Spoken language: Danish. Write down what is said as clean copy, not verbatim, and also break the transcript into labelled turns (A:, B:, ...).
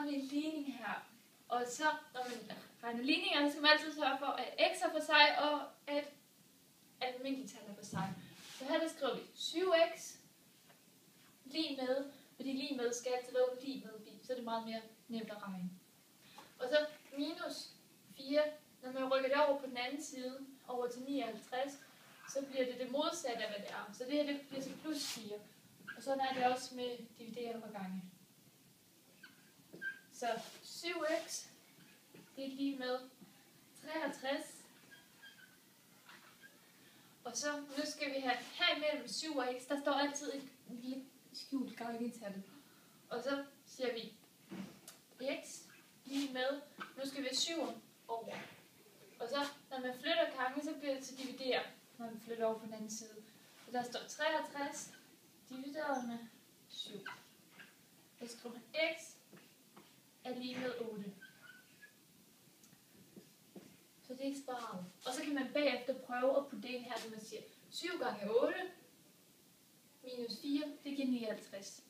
A: har vi en ligning her. Og så, når man regner ligninger, så skal man altid sørge for, at x er for sig, og at almindelige tal er for sig. Så her der skriver vi 7x lige med, fordi lige med skal altid være lige med b, så er det meget mere nemt at regne. Og så minus 4, når man rykker det over på den anden side, over til 59, så bliver det modsatte af, hvad det er. Så det her det bliver så plus 4. Og sådan er det også med dividerende gange. Så 7x, det er lige med 63. Og så nu skal vi have her imellem 7 og x, der står altid et lille skjult gangetal. Og så siger vi x lige med, nu skal vi have 7 over. Og så når man flytter gange, så bliver det til dividere, når man flytter over på den anden side. Så der står 63 divideret med 7. Og så skriver man x er lige med 8. Så det er ikke svaret. Og så kan man bagefter prøve at putte det ind her, så man siger 7 gange 8 minus 4, det giver 59.